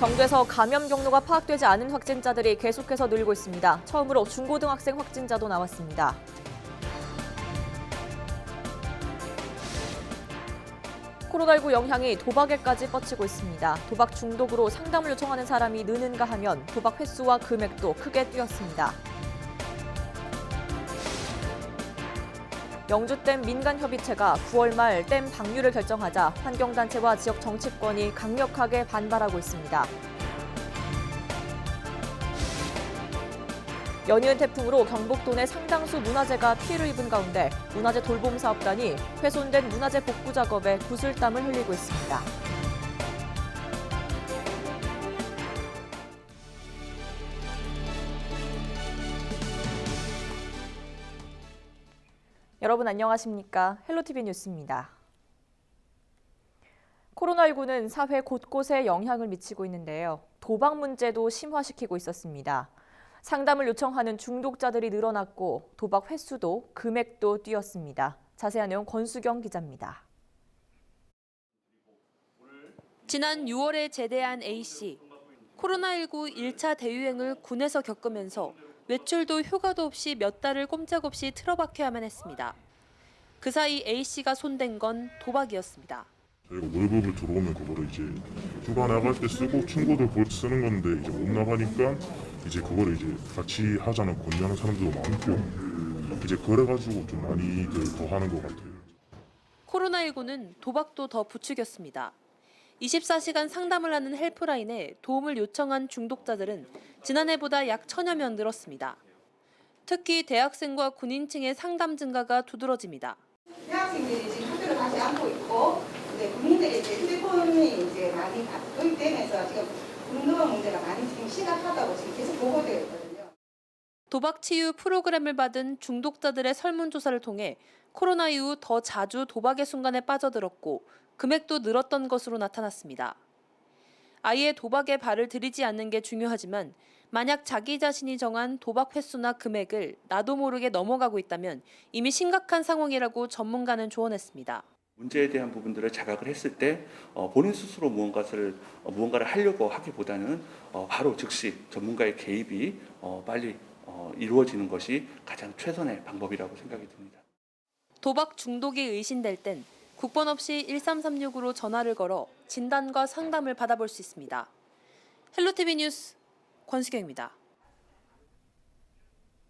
경주에서 감염 경로가 파악되지 않은 확진자들이 계속해서 늘고 있습니다. 처음으로 중고등학생 확진자도 나왔습니다. 코로나19 영향이 도박에까지 뻗치고 있습니다. 도박 중독으로 상담을 요청하는 사람이 느는가 하면 도박 횟수와 금액도 크게 뛰었습니다. 영주댐 민간협의체가 9월 말 댐 방류를 결정하자 환경단체와 지역 정치권이 강력하게 반발하고 있습니다. 연이은 태풍으로 경북도 내 상당수 문화재가 피해를 입은 가운데 문화재 돌봄 사업단이 훼손된 문화재 복구 작업에 구슬땀을 흘리고 있습니다. 여러분 안녕하십니까? 헬로티비 뉴스입니다. 코로나19는 사회 곳곳에 영향을 미치고 있는데요. 도박 문제도 심화시키고 있었습니다. 상담을 요청하는 중독자들이 늘어났고 도박 횟수도 금액도 뛰었습니다. 자세한 내용 권수경 기자입니다. 지난 6월에 제대한 A씨. 코로나19 1차 대유행을 군에서 겪으면서 외출도 휴가도 없이 몇 달을 꼼짝없이 틀어박혀야만 했습니다. 그 사이 A씨가 손댄 건 도박이었습니다. 저희가 월급을 들어오면 그거를 이제 휴가 나갈 때 쓰고 친구들 볼 때 쓰는 건데 이제 못 나가니까 이제 그거를 이제 같이 하자는 권유하는 사람들도 많고 이제 그래가지고 좀 많이 더 하는 것 같아요. 코로나19는 도박도 더 부추겼습니다. 24시간 상담을 하는 헬프라인에 도움을 요청한 중독자들은 지난해보다 약 1000여 명 늘었습니다. 특히 대학생과 군인층의 상담 증가가 두드러집니다. 대학생들이 지금 학교를 가지 않고 있고, 이제 국민들이 이제 휴대폰이 이제 많이 도입되면서 지금 공동화 문제가 많이 지금 심각하다고 지금 계속 보고되어 있거든요. 도박 치유 프로그램을 받은 중독자들의 설문조사를 통해 코로나 이후 더 자주 도박의 순간에 빠져들었고 금액도 늘었던 것으로 나타났습니다. 아예 도박에 발을 들이지 않는 게 중요하지만 만약 자기 자신이 정한 도박 횟수나 금액을 나도 모르게 넘어가고 있다면 이미 심각한 상황이라고 전문가는 조언했습니다. 문제에 대한 부분들을 자각을 했을 때 본인 스스로 무언가를 하려고 하기보다는 바로 즉시 전문가의 개입이 빨리 이루어지는 것이 가장 최선의 방법이라고 생각이 듭니다. 도박 중독이 의심될 땐 국번 없이 1336으로 전화를 걸어 진단과 상담을 받아볼 수 있습니다. 헬로티비 뉴스 권수경입니다.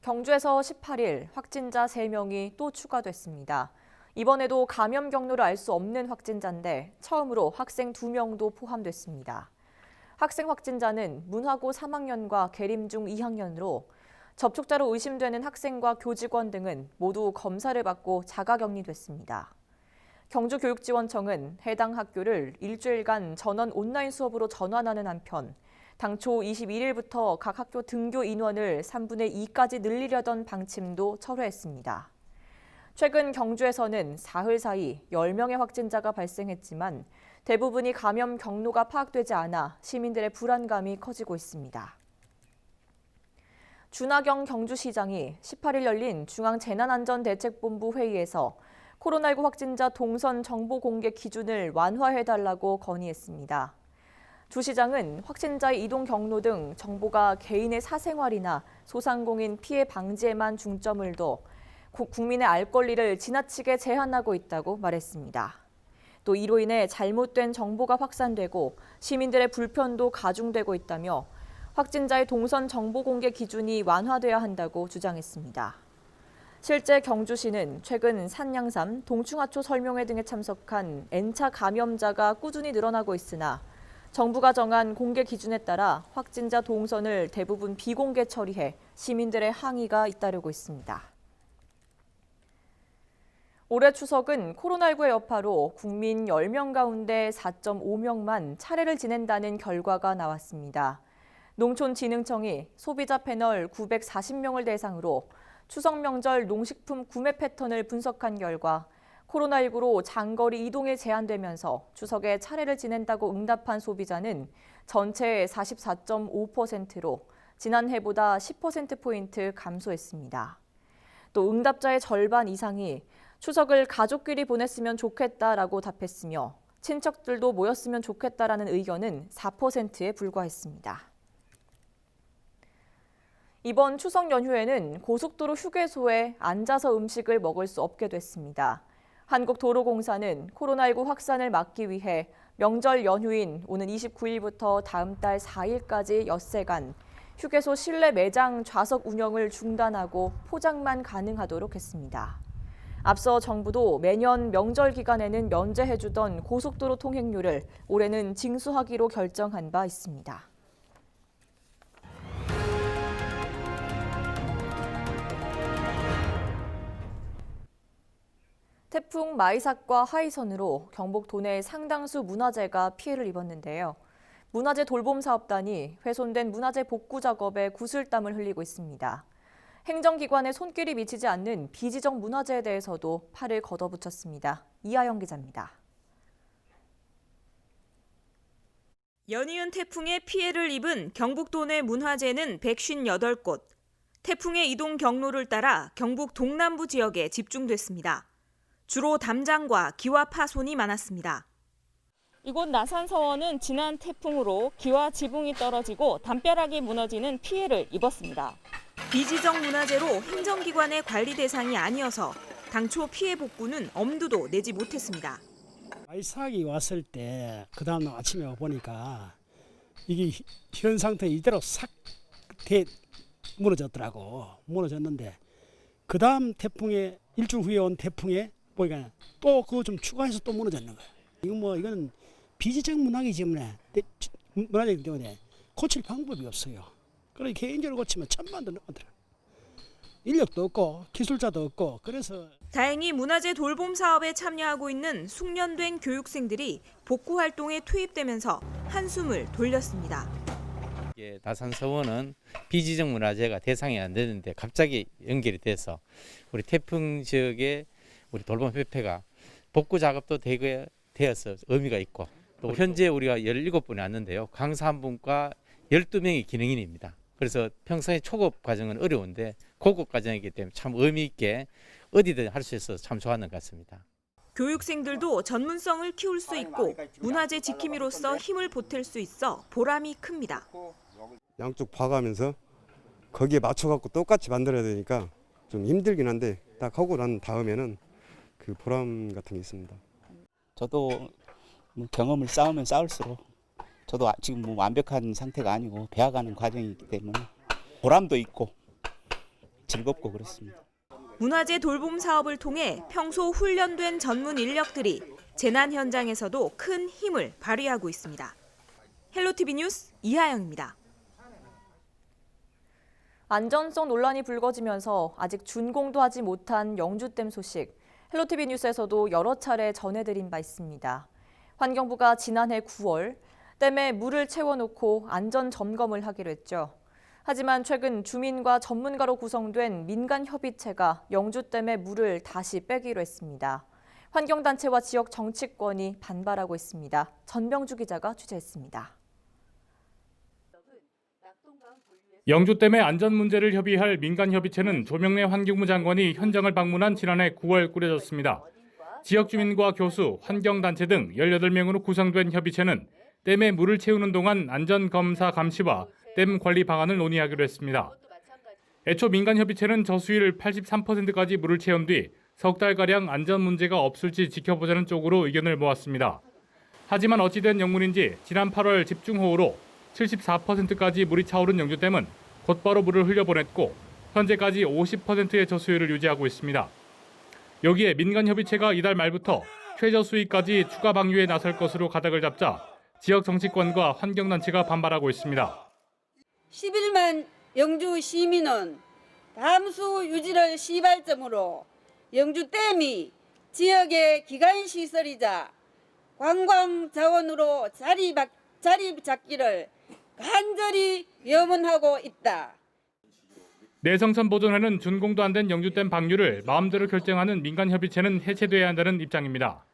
경주에서 18일 확진자 3명이 또 추가됐습니다. 이번에도 감염 경로를 알 수 없는 확진자인데 처음으로 학생 2명도 포함됐습니다. 학생 확진자는 문화고 3학년과 계림중 2학년으로 접촉자로 의심되는 학생과 교직원 등은 모두 검사를 받고 자가격리됐습니다. 경주교육지원청은 해당 학교를 일주일간 전원 온라인 수업으로 전환하는 한편 당초 21일부터 각 학교 등교 인원을 3분의 2까지 늘리려던 방침도 철회했습니다. 최근 경주에서는 사흘 사이 10명의 확진자가 발생했지만 대부분이 감염 경로가 파악되지 않아 시민들의 불안감이 커지고 있습니다. 준하경 경주시장이 18일 열린 중앙재난안전대책본부 회의에서 코로나19 확진자 동선 정보 공개 기준을 완화해달라고 건의했습니다. 주 시장은 확진자의 이동 경로 등 정보가 개인의 사생활이나 소상공인 피해 방지에만 중점을 둬 국민의 알 권리를 지나치게 제한하고 있다고 말했습니다. 또 이로 인해 잘못된 정보가 확산되고 시민들의 불편도 가중되고 있다며 확진자의 동선 정보 공개 기준이 완화돼야 한다고 주장했습니다. 실제 경주시는 최근 산양삼, 동충하초 설명회 등에 참석한 N차 감염자가 꾸준히 늘어나고 있으나 정부가 정한 공개 기준에 따라 확진자 동선을 대부분 비공개 처리해 시민들의 항의가 잇따르고 있습니다. 올해 추석은 코로나19의 여파로 국민 10명 가운데 4.5명만 차례를 지낸다는 결과가 나왔습니다. 농촌진흥청이 소비자 패널 940명을 대상으로 추석 명절 농식품 구매 패턴을 분석한 결과 코로나19로 장거리 이동이 제한되면서 추석에 차례를 지낸다고 응답한 소비자는 전체의 44.5%로 지난해보다 10%포인트 감소했습니다. 또 응답자의 절반 이상이 추석을 가족끼리 보냈으면 좋겠다라고 답했으며 친척들도 모였으면 좋겠다라는 의견은 4%에 불과했습니다. 이번 추석 연휴에는 고속도로 휴게소에 앉아서 음식을 먹을 수 없게 됐습니다. 한국도로공사는 코로나19 확산을 막기 위해 명절 연휴인 오는 29일부터 다음 달 4일까지 엿새간 휴게소 실내 매장 좌석 운영을 중단하고 포장만 가능하도록 했습니다. 앞서 정부도 매년 명절 기간에는 면제해주던 고속도로 통행료를 올해는 징수하기로 결정한 바 있습니다. 태풍 마이삭과 하이선으로 경북 도내 상당수 문화재가 피해를 입었는데요. 문화재 돌봄 사업단이 훼손된 문화재 복구 작업에 구슬땀을 흘리고 있습니다. 행정기관의 손길이 미치지 않는 비지정 문화재에 대해서도 팔을 걷어붙였습니다. 이하영 기자입니다. 연이은 태풍에 피해를 입은 경북 도내 문화재는 158곳. 태풍의 이동 경로를 따라 경북 동남부 지역에 집중됐습니다. 주로 담장과 기와 파손이 많았습니다. 이곳 나산서원은 지난 태풍으로 기와 지붕이 떨어지고 담벼락이 무너지는 피해를 입었습니다. 비지정 문화재로 행정기관의 관리 대상이 아니어서 당초 피해 복구는 엄두도 내지 못했습니다. 마이삭이 왔을 때 그 다음 날 아침에 보니까 이게 현 상태 이대로 싹 무너졌더라고. 무너졌는데 그 다음 태풍에 일주일 후에 온 태풍에 보니까 또 그거 좀 추가해서 또 무너졌는 거예요. 이건 비지정 문화재이기 때문에 고칠 방법이 없어요. 그래 개인적으로 고치면 1,000만 원 넘어들어. 인력도 없고 기술자도 없고 그래서 다행히 문화재 돌봄 사업에 참여하고 있는 숙련된 교육생들이 복구 활동에 투입되면서 한숨을 돌렸습니다. 나산서원은 비지정 문화재가 대상이 안 되는데 갑자기 연결이 돼서 우리 태풍 지역에 우리 돌봄협회가 복구 작업도 되어서 의미가 있고 또 현재 우리가 17분이 왔는데요. 강사 한 분과 12명이 기능인입니다. 그래서 평소에 초급 과정은 어려운데 고급 과정이기 때문에 참 의미 있게 어디든 할 수 있어서 참 좋아하는 것 같습니다. 교육생들도 전문성을 키울 수 있고 문화재 지킴이로서 힘을 보탤 수 있어 보람이 큽니다. 양쪽 봐가면서 거기에 맞춰갖고 똑같이 만들어야 되니까 좀 힘들긴 한데 딱 하고 난 다음에는 그 보람 같은 게 있습니다. 저도 경험을 쌓으면 쌓을수록 저도 지금 완벽한 상태가 아니고 배워가는 과정이기 때문에 보람도 있고 즐겁고 그렇습니다. 문화재 돌봄 사업을 통해 평소 훈련된 전문 인력들이 재난 현장에서도 큰 힘을 발휘하고 있습니다. 헬로티비 뉴스 이하영입니다. 안전성 논란이 불거지면서 아직 준공도 하지 못한 영주댐 소식, 헬로티비 뉴스에서도 여러 차례 전해드린 바 있습니다. 환경부가 지난해 9월 댐에 물을 채워놓고 안전 점검을 하기로 했죠. 하지만 최근 주민과 전문가로 구성된 민간협의체가 영주댐에 물을 다시 빼기로 했습니다. 환경단체와 지역 정치권이 반발하고 있습니다. 전병주 기자가 취재했습니다. 영주댐의 안전 문제를 협의할 민간협의체는 조명래 환경부 장관이 현장을 방문한 지난해 9월 꾸려졌습니다. 지역 주민과 교수, 환경단체 등 18명으로 구성된 협의체는 댐에 물을 채우는 동안 안전검사 감시와 댐 관리 방안을 논의하기로 했습니다. 애초 민간협의체는 저수율 83%까지 물을 채운 뒤 석 달가량 안전 문제가 없을지 지켜보자는 쪽으로 의견을 모았습니다. 하지만 어찌된 영문인지 지난 8월 집중호우로 74%까지 물이 차오른 영주댐은 곧바로 물을 흘려보냈고 현재까지 50%의 저수율을 유지하고 있습니다. 여기에 민간협의체가 이달 말부터 최저수위까지 추가 방류에 나설 것으로 가닥을 잡자 지역 정치권과 환경단체가 반발하고 있습니다. 11만 영주 시민은 담수 유지를 시발점으로 영주댐이 지역의 기관시설이자 관광자원으로 자리 잡기를 간절히 염원하고 있다. 내성천 보존회는 준공도 안 된 영주댐 방류를 마음대로 결정하는 민간협의체는 해체돼야 한다는 입장입니다.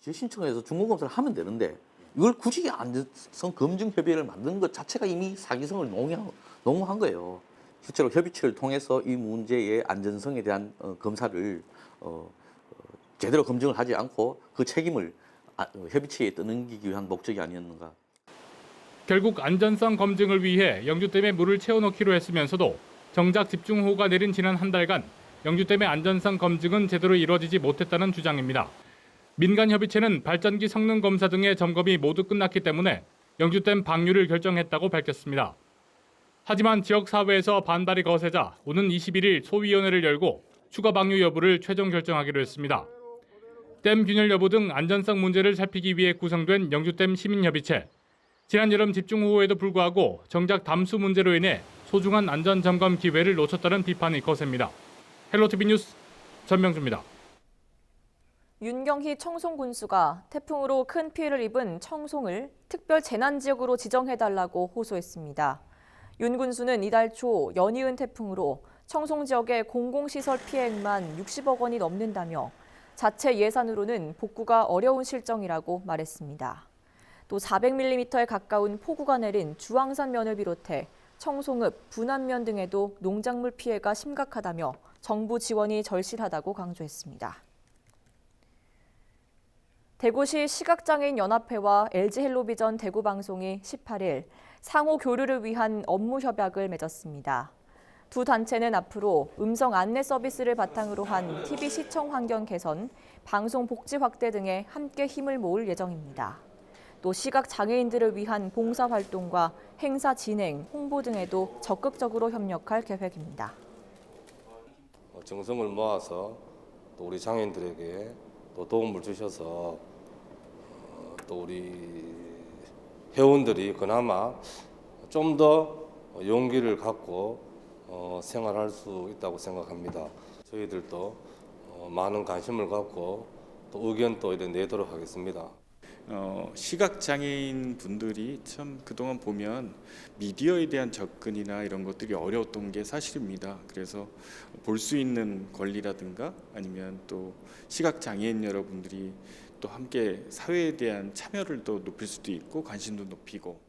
신청해서 준공검사를 하면 되는데 이걸 굳이 안전성 검증 협의회를 만드는 것 자체가 이미 사기성을 농후한 거예요. 실제로 협의체를 통해서 이 문제의 안전성에 대한 검사를 제대로 검증을 하지 않고 그 책임을 협의체에 떠넘기기 위한 목적이 아니었는가. 결국 안전성 검증을 위해 영주댐에 물을 채워넣기로 했으면서도 정작 집중호우가 내린 지난 한 달간 영주댐의 안전성 검증은 제대로 이루어지지 못했다는 주장입니다. 민간협의체는 발전기 성능 검사 등의 점검이 모두 끝났기 때문에 영주댐 방류를 결정했다고 밝혔습니다. 하지만 지역사회에서 반발이 거세자 오는 21일 소위원회를 열고 추가 방류 여부를 최종 결정하기로 했습니다. 댐 균열 여부 등 안전성 문제를 살피기 위해 구성된 영주댐 시민협의체. 지난 여름 집중호우에도 불구하고 정작 담수 문제로 인해 소중한 안전점검 기회를 놓쳤다는 비판이 거셉니다. 헬로티비 뉴스 전명주입니다. 윤경희 청송군수가 태풍으로 큰 피해를 입은 청송을 특별 재난지역으로 지정해달라고 호소했습니다. 윤 군수는 이달 초 연이은 태풍으로 청송 지역의 공공시설 피해액만 60억 원이 넘는다며 자체 예산으로는 복구가 어려운 실정이라고 말했습니다. 또 400mm에 가까운 폭우가 내린 주황산면을 비롯해 청송읍, 분안면 등에도 농작물 피해가 심각하다며 정부 지원이 절실하다고 강조했습니다. 대구시 시각장애인연합회와 LG헬로비전 대구방송이 18일 상호 교류를 위한 업무 협약을 맺었습니다. 두 단체는 앞으로 음성 안내 서비스를 바탕으로 한 TV 시청 환경 개선, 방송 복지 확대 등에 함께 힘을 모을 예정입니다. 또 시각장애인들을 위한 봉사활동과 행사 진행, 홍보 등에도 적극적으로 협력할 계획입니다. 정성을 모아서 또 우리 장애인들에게 또 도움을 주셔서 또 우리 회원들이 그나마 좀 더 용기를 갖고 생활할 수 있다고 생각합니다. 저희들도 많은 관심을 갖고 또 의견도 내도록 하겠습니다. 시각장애인 분들이 참 그동안 보면 미디어에 대한 접근이나 이런 것들이 어려웠던 게 사실입니다. 그래서 볼 수 있는 권리라든가 아니면 또 시각장애인 여러분들이 또 함께 사회에 대한 참여를 또 높일 수도 있고 관심도 높이고.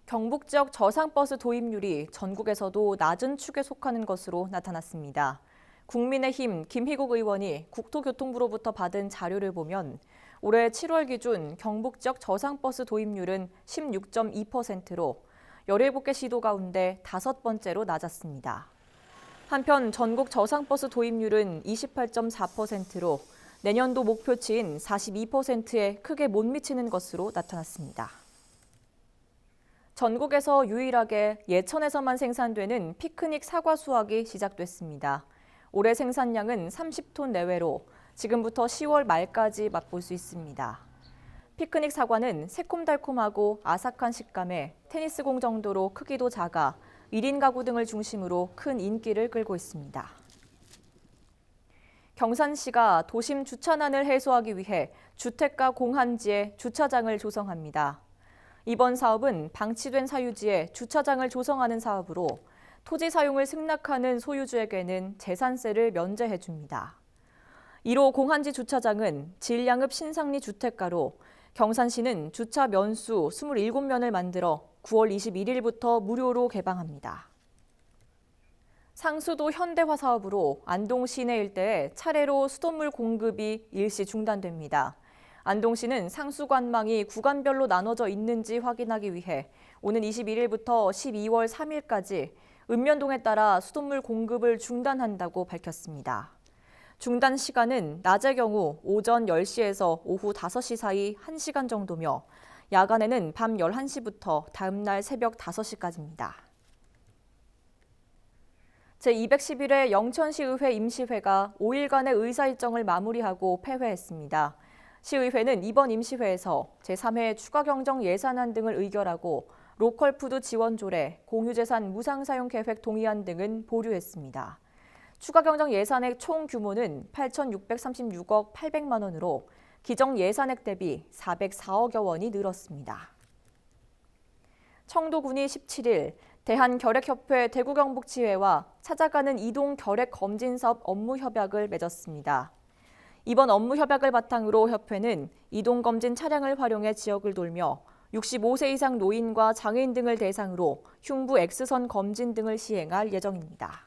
경북 지역 저상버스 도입률이 전국에서도 낮은 축에 속하는 것으로 나타났습니다. 국민의힘 김희국 의원이 국토교통부로부터 받은 자료를 보면 올해 7월 기준 경북 지역 저상버스 도입률은 16.2%로 17개 시도 가운데 5번째로 낮았습니다. 한편 전국 저상버스 도입률은 28.4%로 내년도 목표치인 42%에 크게 못 미치는 것으로 나타났습니다. 전국에서 유일하게 예천에서만 생산되는 피크닉 사과 수확이 시작됐습니다. 올해 생산량은 30톤 내외로 지금부터 10월 말까지 맛볼 수 있습니다. 피크닉 사과는 새콤달콤하고 아삭한 식감에 테니스공 정도로 크기도 작아 1인 가구 등을 중심으로 큰 인기를 끌고 있습니다. 경산시가 도심 주차난을 해소하기 위해 주택가 공한지에 주차장을 조성합니다. 이번 사업은 방치된 사유지에 주차장을 조성하는 사업으로 토지 사용을 승낙하는 소유주에게는 재산세를 면제해 줍니다. 1호 공한지 주차장은 진량읍 신상리 주택가로 경산시는 주차 면수 27면을 만들어 9월 21일부터 무료로 개방합니다. 상수도 현대화 사업으로 안동 시내 일대에 차례로 수돗물 공급이 일시 중단됩니다. 안동시는 상수관망이 구간별로 나눠져 있는지 확인하기 위해 오는 21일부터 12월 3일까지 읍면동에 따라 수돗물 공급을 중단한다고 밝혔습니다. 중단 시간은 낮의 경우 오전 10시에서 오후 5시 사이 1시간 정도며 야간에는 밤 11시부터 다음 날 새벽 5시까지입니다. 제211회 영천시의회 임시회가 5일간의 의사 일정을 마무리하고 폐회했습니다. 시의회는 이번 임시회에서 제3회 추가경정 예산안 등을 의결하고 로컬푸드 지원 조례, 공유재산 무상사용 계획 동의안 등은 보류했습니다. 추가경정 예산의 총 규모는 8,636억 800만 원으로 기정 예산액 대비 404억여 원이 늘었습니다. 청도군이 17일 대한결핵협회 대구경북지회와 찾아가는 이동 결핵 검진 사업 업무 협약을 맺었습니다. 이번 업무 협약을 바탕으로 협회는 이동검진 차량을 활용해 지역을 돌며 65세 이상 노인과 장애인 등을 대상으로 흉부 X선 검진 등을 시행할 예정입니다.